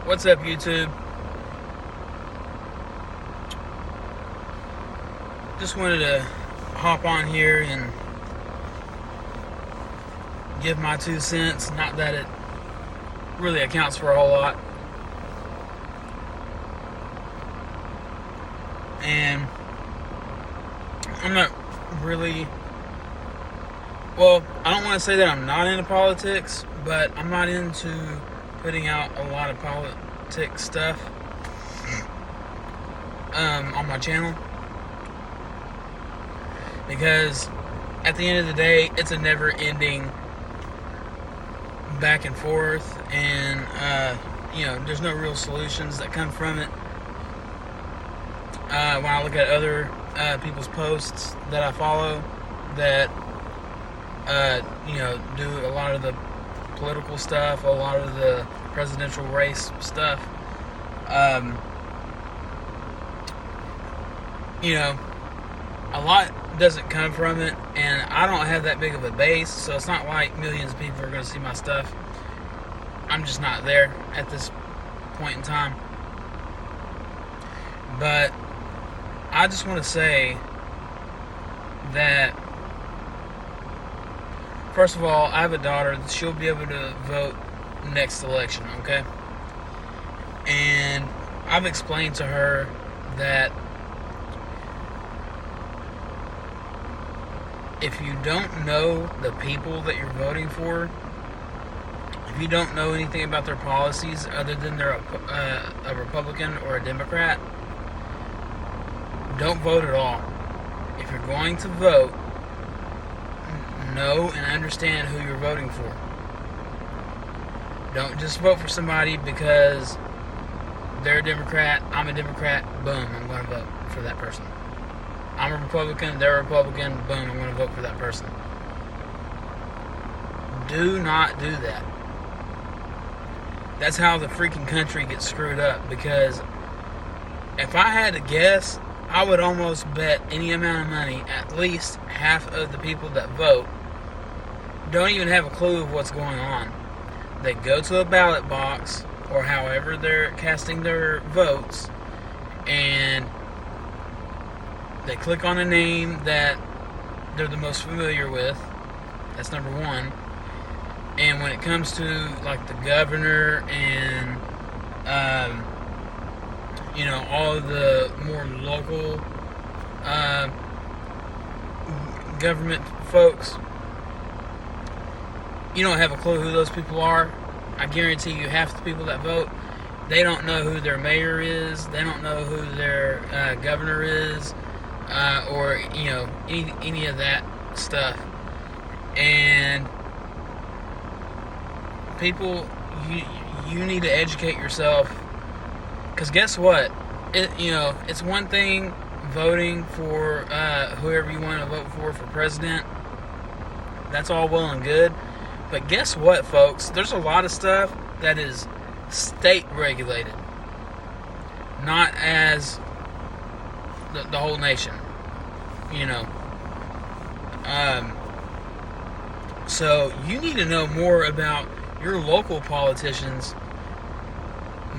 What's up, YouTube? Just wanted to hop on here and give my 2 cents. Not that it really accounts for a whole lot. And I'm not really, well, I don't want to say that I'm not into politics, but I'm not into putting out a lot of politics stuff on my channel, because at the end of the day, it's a never-ending back and forth, and there's no real solutions that come from it. When I look at other people's posts that I follow that do a lot of the political stuff, a lot of the presidential race stuff, a lot doesn't come from it, and I don't have that big of a base, so it's not like millions of people are going to see my stuff. I'm just not there at this point in time. But I just want to say that, first of all, I have a daughter. She'll be able to vote next election, okay? And I've explained to her that if you don't know the people that you're voting for, if you don't know anything about their policies other than they're a Republican or a Democrat, don't vote at all. If you're going to vote, know and understand who you're voting for. Don't just vote for somebody because they're a Democrat, I'm a Democrat, boom, I'm going to vote for that person. I'm a Republican, they're a Republican, boom, I'm going to vote for that person. Do not do that. That's how the freaking country gets screwed up, because if I had to guess, I would almost bet any amount of money at least half of the people that vote don't even have a clue of what's going on. They go to a ballot box, or however they're casting their votes, and they click on a name that they're the most familiar with. That's number one. And when it comes to like the governor and all of the more local government folks, you don't have a clue who those people are. I guarantee you half the people that vote, they don't know who their mayor is, they don't know who their governor is, or any of that stuff. And people, you need to educate yourself, because guess what? It's one thing voting for whoever you want to vote for president. That's all well and good. But guess what, folks? There's a lot of stuff that is state regulated, not as the whole nation. So you need to know more about your local politicians,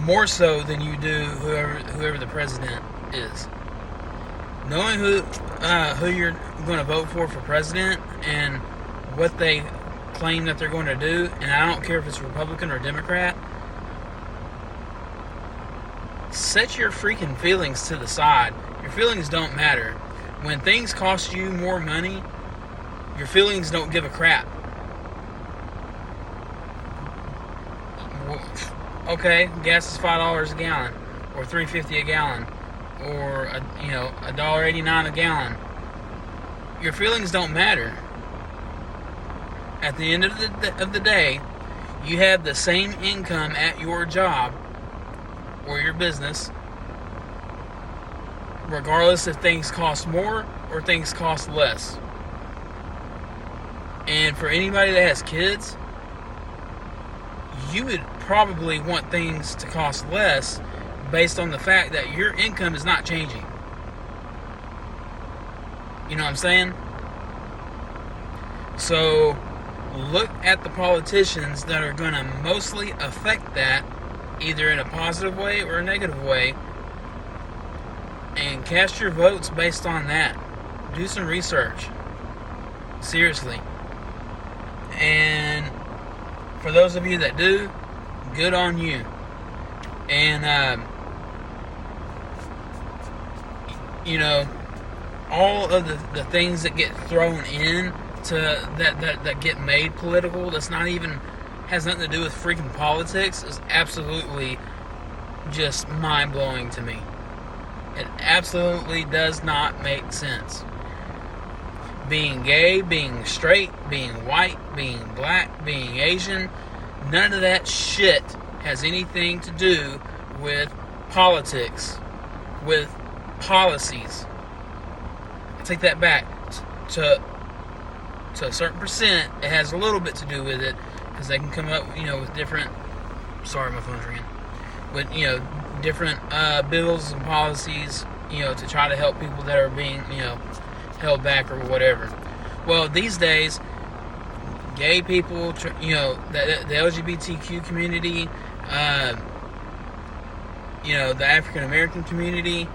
more so than you do whoever the president is. Knowing who you're going to vote for president and what they claim that they're going to do, and I don't care if it's Republican or Democrat, set your freaking feelings to the side. Your feelings don't matter. When things cost you more money, your feelings don't give a crap. Okay, gas is $5 a gallon, or $3.50 a gallon, or $1.89 a gallon. Your feelings don't matter. At the end of the day, you have the same income at your job or your business, regardless if things cost more or things cost less. And for anybody that has kids, you would probably want things to cost less based on the fact that your income is not changing. You know what I'm saying? So look at the politicians that are going to mostly affect that either in a positive way or a negative way, and cast your votes based on that. Do some research. Seriously. And for those of you that do, good on you. And, you know, all of the things that get thrown in to that get made political, that's not even, has nothing to do with freaking politics, is absolutely just mind-blowing to me. It absolutely does not make sense. Being gay, being straight, being white, being black, being Asian, none of that shit has anything to do with politics, with policies. I take that back. To a certain percent, it has a little bit to do with it, because they can come up, with different, sorry, my phone's ringing, with, different bills and policies, to try to help people that are being, held back or whatever. Well, these days, gay people, the LGBTQ community, the African American community,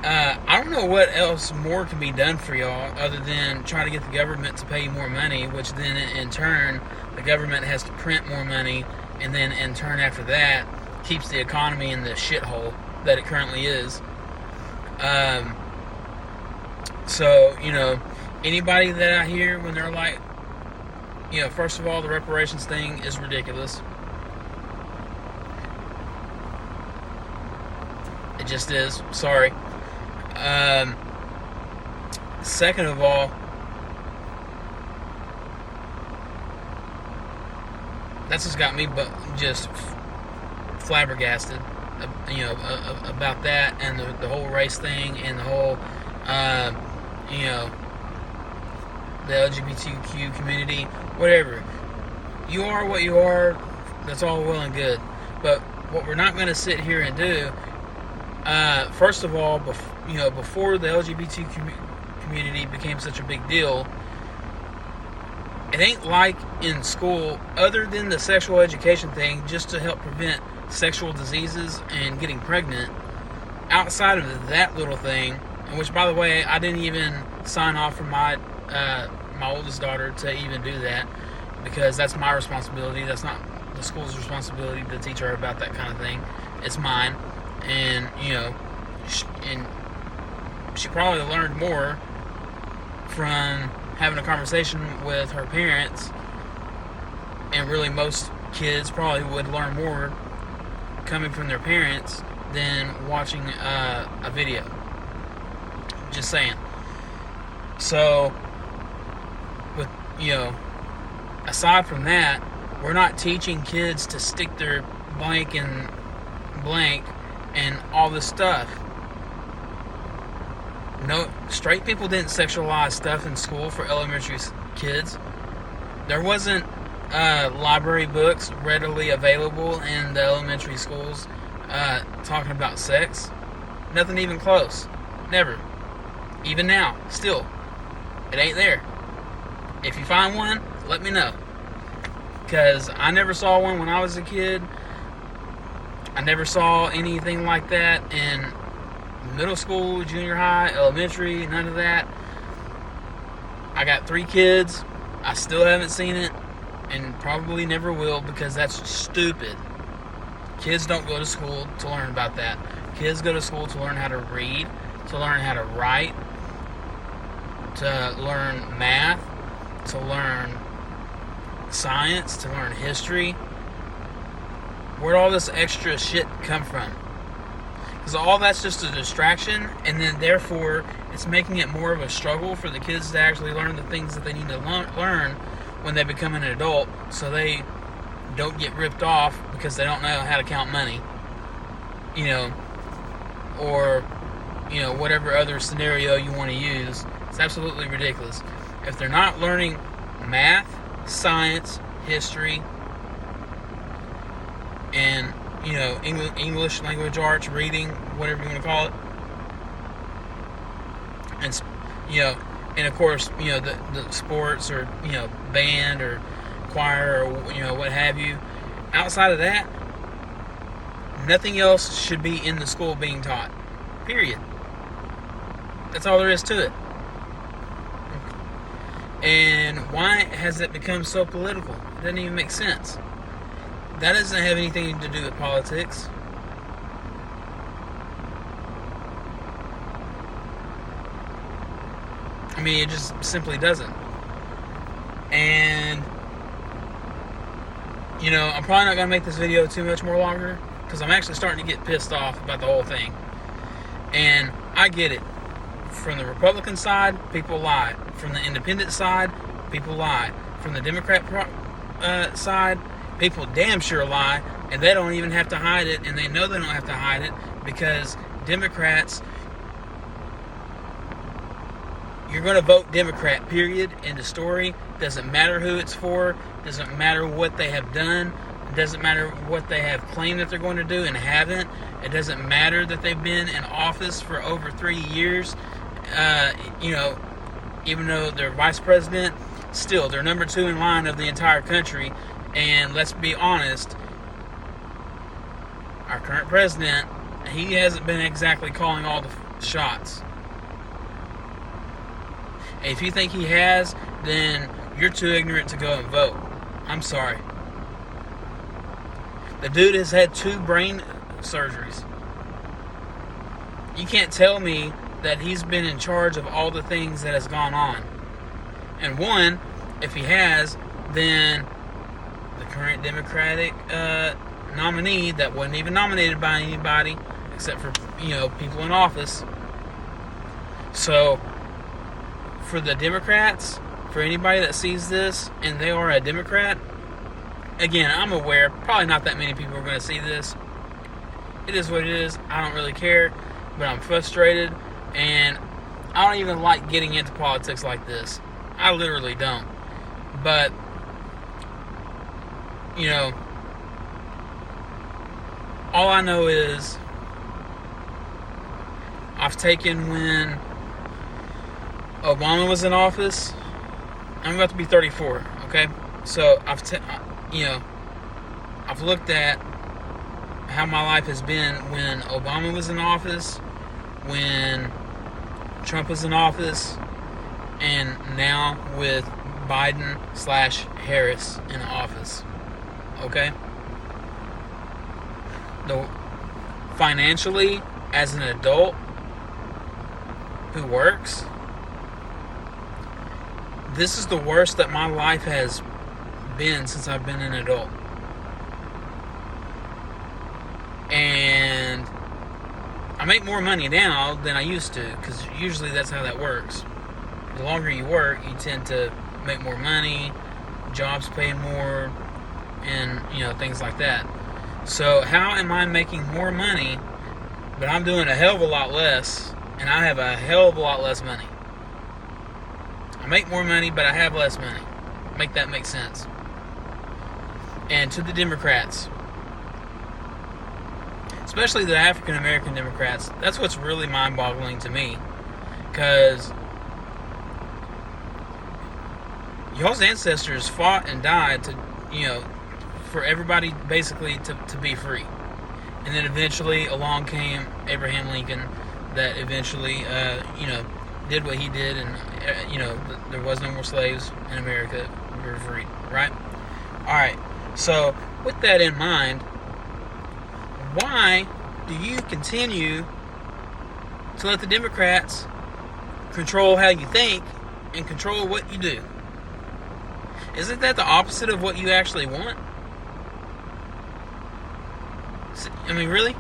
I don't know what else more can be done for y'all other than try to get the government to pay you more money, which then in turn the government has to print more money, and then in turn after that keeps the economy in the shithole that it currently is. So, anybody that I hear when they're like, first of all, the reparations thing is ridiculous. It just is. Sorry. Second of all, that's just got me just flabbergasted, about that, and the whole race thing, and the whole, the LGBTQ community, whatever. You are what you are, that's all well and good. But what we're not going to sit here and do, first of all, before the LGBT community became such a big deal, it ain't like in school, other than the sexual education thing, just to help prevent sexual diseases and getting pregnant. Outside of that little thing, which, by the way, I didn't even sign off for my oldest daughter to even do that, because that's my responsibility. That's not the school's responsibility to teach her about that kind of thing. It's mine. And, she probably learned more from having a conversation with her parents, and really most kids probably would learn more coming from their parents than watching a video. Just saying. So, with, aside from that, we're not teaching kids to stick their blank and blank and all this stuff. No, straight people didn't sexualize stuff in school for elementary kids. There wasn't library books readily available in the elementary schools talking about sex. Nothing even close. Never. Even now, still, it ain't there. If you find one, let me know, because I never saw one when I was a kid. I never saw anything like that in middle school, junior high, elementary, none of that. I got 3 kids. I still haven't seen it, and probably never will, because that's stupid. Kids don't go to school to learn about that. Kids go to school to learn how to read, to learn how to write, to learn math, to learn science, to learn history. Where'd all this extra shit come from? Because all that's just a distraction, and then therefore it's making it more of a struggle for the kids to actually learn the things that they need to learn when they become an adult, so they don't get ripped off because they don't know how to count money, or whatever other scenario you want to use. It's absolutely ridiculous. If they're not learning math, science, history, and English language arts, reading, whatever you want to call it, and and of course the sports, or band or choir, or what have you, outside of that, nothing else should be in the school being taught. Period. That's all there is to it. And why has it become so political? It doesn't even make sense. That doesn't have anything to do with politics. I mean, it just simply doesn't. And, you know, I'm probably not going to make this video too much more longer, because I'm actually starting to get pissed off about the whole thing. And I get it. From the Republican side, people lie. From the independent side, people lie. From the Democrat side, people damn sure lie, and they don't even have to hide it, and they know they don't have to hide it, because Democrats, you're going to vote Democrat, period, end of story. Doesn't matter who it's for, doesn't matter what they have done, it doesn't matter what they have claimed that they're going to do and haven't. It doesn't matter that they've been in office for over 3 years. You know, even though they're vice president, still, they're number 2 in line of the entire country. And let's be honest, our current president, he hasn't been exactly calling all the shots. And if you think he has, then you're too ignorant to go and vote. I'm sorry. The dude has had 2 brain surgeries. You can't tell me that he's been in charge of all the things that has gone on. And one, if he has, then the current Democratic nominee that wasn't even nominated by anybody except for, you know, people in office. So for the Democrats, for anybody that sees this and they are a Democrat, again, I'm aware probably not that many people are going to see this. It is what it is. I don't really care, but I'm frustrated, and I don't even like getting into politics like this. I literally don't. But, you know, all I know is I've taken when Obama was in office. I'm about to be 34, okay? So I've looked at how my life has been when Obama was in office, when Trump was in office, and now with Biden/Harris in office. Okay? Financially, as an adult who works, this is the worst that my life has been since I've been an adult. And I make more money now than I used to, because usually that's how that works. The longer you work, you tend to make more money, jobs paying more, and, you know, things like that. So how am I making more money, but I'm doing a hell of a lot less, and I have a hell of a lot less money? I make more money, but I have less money. Make that make sense. And to the Democrats, especially the African American Democrats, that's what's really mind-boggling to me, because y'all's ancestors fought and died to, you know, for everybody basically to be free. And then eventually along came Abraham Lincoln, that eventually, you know, did what he did, and, you know, there was no more slaves in America. We were free, right? Alright, so with that in mind, why do you continue to let the Democrats control how you think and control what you do? Isn't that the opposite of what you actually want? I mean, really?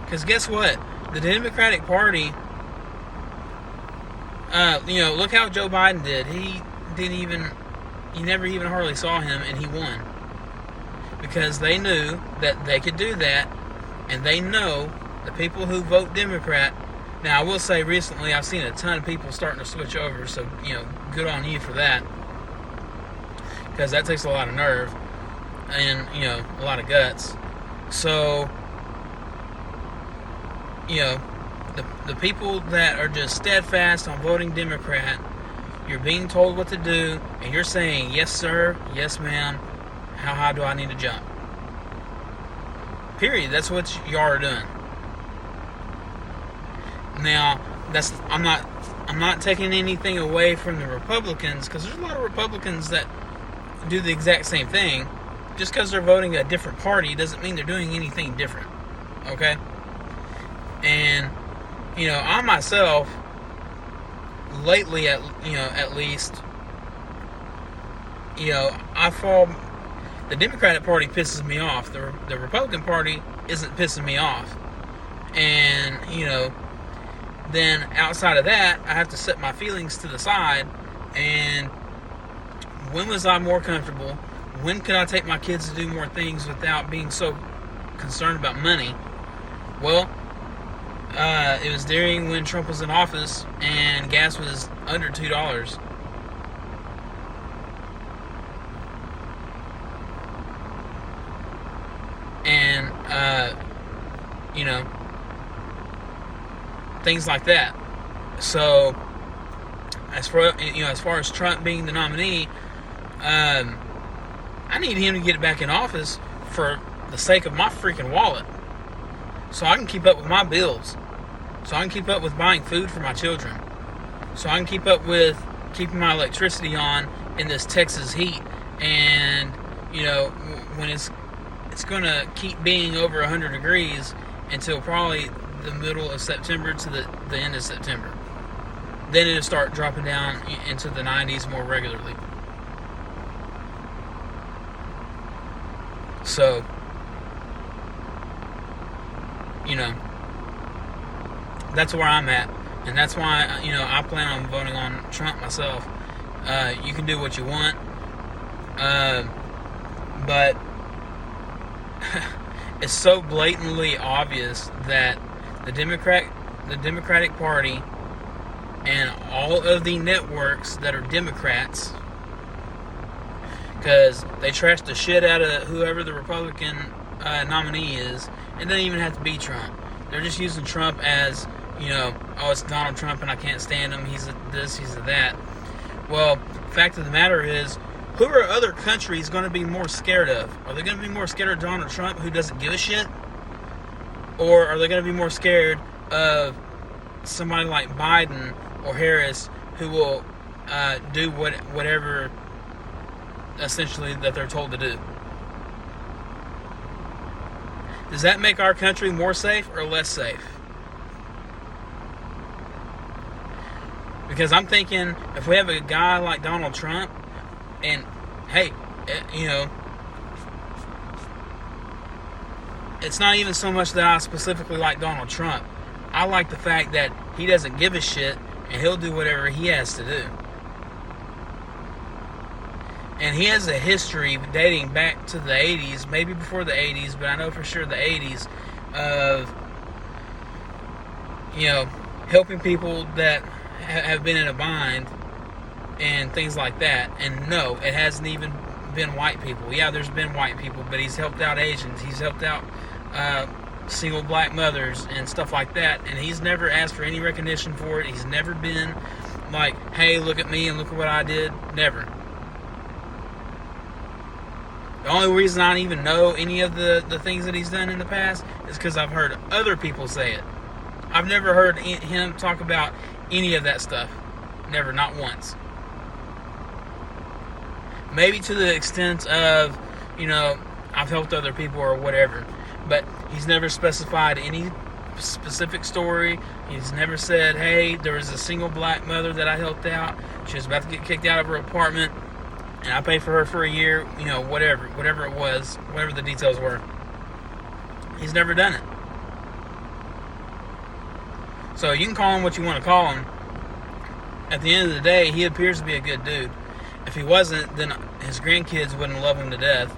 Because guess what? The Democratic Party, you know, look how Joe Biden did. He never even hardly saw him, and he won. Because they knew that they could do that, and they know the people who vote Democrat. Now, I will say recently I've seen a ton of people starting to switch over, so, you know, good on you for that. Because that takes a lot of nerve and, you know, a lot of guts. So, you know, the people that are just steadfast on voting Democrat, you're being told what to do, and you're saying, yes, sir, yes, ma'am, How high do I need to jump? Period. That's what y'all are doing. Now, I'm not taking anything away from the Republicans, because there's a lot of Republicans that do the exact same thing. Just because they're voting a different party doesn't mean they're doing anything different. Okay? And I myself, lately at least, I fall. The Democratic Party pisses me off. The Republican Party isn't pissing me off. And then outside of that, I have to set my feelings to the side. And when was I more comfortable? When could I take my kids to do more things without being so concerned about money? Well, it was during when Trump was in office and gas was under $2. And things like that. So as far as Trump being the nominee, I need him to get back in office for the sake of my freaking wallet, so I can keep up with my bills, so I can keep up with buying food for my children, so I can keep up with keeping my electricity on in this Texas heat. And when it's going to keep being over 100 degrees until probably the middle of September to the end of September. Then it'll start dropping down into the 90s more regularly. So, that's where I'm at. And that's why, I plan on voting on Trump myself. You can do what you want. But it's so blatantly obvious that the Democratic Party and all of the networks that are Democrats, because they trash the shit out of whoever the Republican nominee is. It doesn't even have to be Trump. They're just using Trump as, oh, it's Donald Trump and I can't stand him. He's a this, he's a that. Well, fact of the matter is, who are other countries going to be more scared of? Are they going to be more scared of Donald Trump, who doesn't give a shit? Or are they going to be more scared of somebody like Biden or Harris, who will do whatever essentially that they're told to do? Does that make our country more safe or less safe? Because I'm thinking, if we have a guy like Donald Trump, and hey, it's not even so much that I specifically like Donald Trump. I like the fact that he doesn't give a shit and he'll do whatever he has to do. And he has a history dating back to the 80s, maybe before the 80s, but I know for sure the 80s, of, helping people that have been in a bind and things like that. And no, it hasn't even been white people. Yeah, there's been white people, but he's helped out Asians. He's helped out single black mothers and stuff like that. And he's never asked for any recognition for it. He's never been like, hey, look at me and look at what I did. Never. The only reason I don't even know any of the things that he's done in the past is because I've heard other people say it. I've never heard him talk about any of that stuff. Never, not once. Maybe to the extent of, I've helped other people or whatever. But he's never specified any specific story. He's never said, hey, there was a single black mother that I helped out. She was about to get kicked out of her apartment, and I paid for her for a year. Whatever it was, whatever the details were. He's never done it. So you can call him what you want to call him. At the end of the day, he appears to be a good dude. If he wasn't, then his grandkids wouldn't love him to death.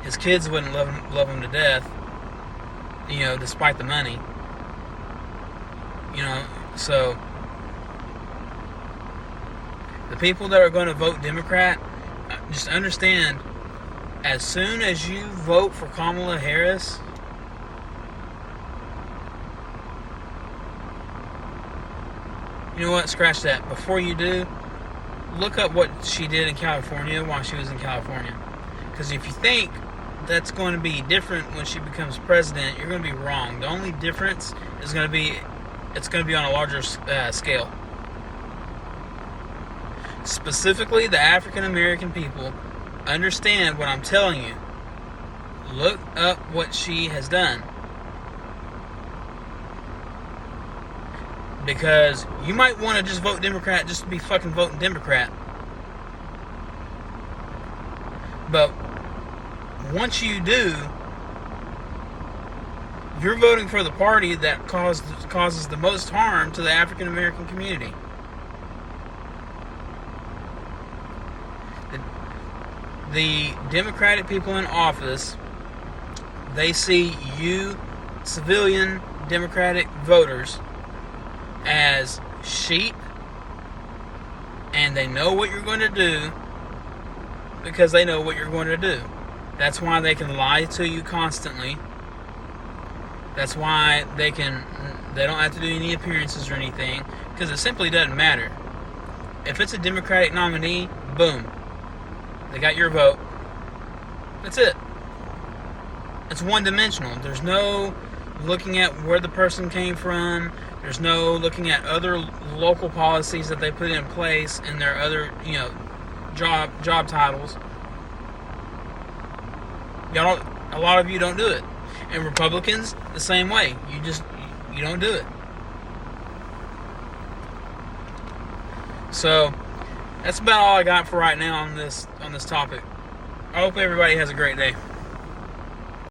His kids wouldn't love him to death, despite the money. So the people that are going to vote Democrat, just understand, as soon as you vote for Kamala Harris, you know what? Scratch that. Before you do, look up what she did in California while she was in California. Because if you think that's going to be different when she becomes president, you're going to be wrong. The only difference is going to be it's going to be on a larger scale. Specifically, the African American people understand what I'm telling you. Look up what she has done. Because you might want to just vote Democrat just to be fucking voting Democrat. But once you do, you're voting for the party that causes the most harm to the African American community. The Democratic people in office, they see you, civilian Democratic voters, as sheep, and they know what you're going to do because they know what you're going to do. That's why they can lie to you constantly. That's why they don't have to do any appearances or anything, because it simply doesn't matter. If it's a Democratic nominee, boom, they got your vote. That's it. It's one-dimensional. There's no looking at where the person came from. There's no looking at other local policies that they put in place in their other, job titles. A lot of you don't do it. And Republicans, the same way. You don't do it. So, that's about all I got for right now on this topic. I hope everybody has a great day.